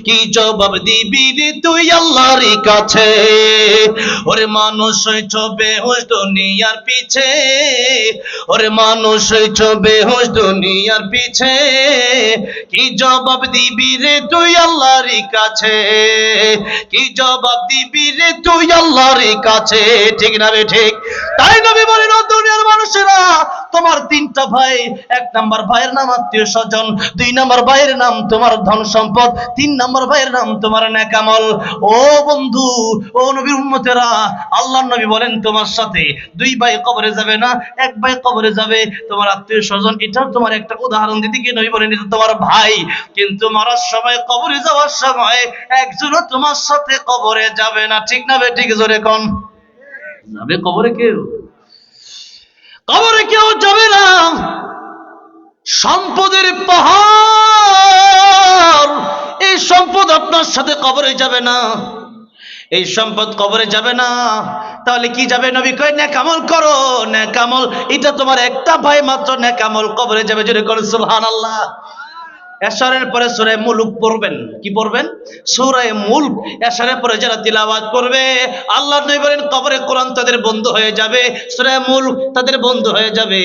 কি জবাব দিবি রে তুই আল্লাহর কাছে? ওরে মানুষ হইছ বেহুশ দুনিয়ার পিছে, ওরে মানুষ হইছ বেহুশ দুনিয়ার পিছে, কি জবাব দিবি রে তুই আল্লাহর কাছে? কি জবাব দিবি রে তুই আল্লাহর কাছে? ঠিক না রে ঠিক? তাই নবী বলেন, ও দুনিয়ার মানুষেরা, তোমার তিনটা ভাই, এক নাম্বার ভাইয়ের নাম আত্মীয় স্বজন, দুই নাম্বার ভাইয়ের নাম তোমার ধন সম্পদ, তিন নাম্বার ভাইয়ের নাম তোমার নেক আমল। ও বন্ধু, ও নবীর উম্মতেরা, আল্লাহর নবী বলেন তোমার সাথে দুই ভাই কবরে যাবে না, এক ভাই কবরে যাবে, তোমার আত্মীয় স্বজন। এটাও তোমার একটা উদাহরণ দিতে গিয়ে নবী বলেন এটা তোমার ভাই, কিন্তু মরার সময় কবরে যাওয়ার সময় একজনও তোমার সাথে কবরে যাবে না। ঠিক না বে ঠিক? জোরে কোন যাবে কবরে? কেউ কবরে কেউ যাবে না। সম্পদের পাহাড়, এই সম্পদ আপনার সাথে কবরে যাবে না, এই সম্পদ কবরে যাবে না। তাহলে কি যাবে? নবী কয় নেক আমল করো, নেক আমল। এটা তোমার একটা ভাই মাত্র, নেক আমল কবরে যাবে। জোরে করে সুবহানাল্লাহ। এশারের পরে সূরা মুলক পড়বেন। কি পড়বেন? সূরা মুলক। এশারের পরে যারা তিলাওয়াত করবে, আল্লাহর নবী বলেন কবরে কোরআন তাদের বন্ধু হয়ে যাবে, সূরা মুলক তাদের বন্ধু হয়ে যাবে।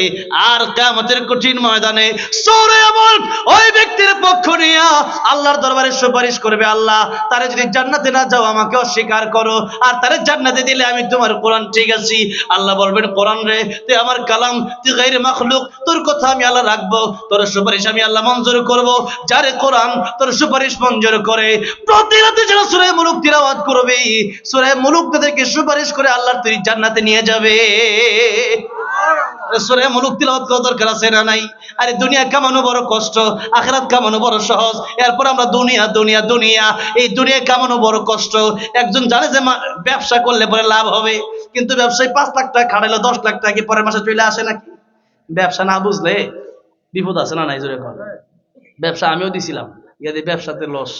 আর কিয়ামতের কঠিন ময়দানে সূরা মুলক ওই ব্যক্তির পক্ষ নিয়ে আল্লাহর দরবারে সুপারিশ করবে, আল্লাহ তারে যদি জান্নাতে না যাও আমাকে অস্বীকার করো, আর তারে জান্নাতে দিলে আমি তোমার কোরআন ঠিক আছি। আল্লাহ বলবেন, কোরআন রে, তুই আমার কালাম, তুই গায়রে মাখলুক, তোর কথা আমি আল্লাহ রাখবো, তোর সুপারিশ আমি আল্লাহ মঞ্জুর করব। যারে কোরআন তোর সুপারিশ মঞ্জুর করে, প্রতি রাতে যারা সূরা মুলক তিলাওয়াত করবে, সূরা মুলক তাদেরকে সুপারিশ করে আল্লাহর তৈরি জান্নাতে নিয়ে যাবে। সূরা মুলক তিলাওয়াত করার দরকার আছে না নাই? আরে দুনিয়া কামানো বড় কষ্ট, আখিরাত কামানো বড় সহজ। এরপর আমরা দুনিয়া দুনিয়া দুনিয়া, এই দুনিয়া কামানো বড় কষ্ট। একজন জানে যে ব্যবসা করলে পরে লাভ হবে, কিন্তু ব্যবসায় 5 লাখ টাকা খাটাইলো 10 লাখ টাকা কি পরের মাসে চলে আসে নাকি? ব্যবসা না বুঝলে বিপদ আছে না নাই? জোরে কথা। ব্যবসা আমিও দিছিলাম, ব্যবসাতে লস।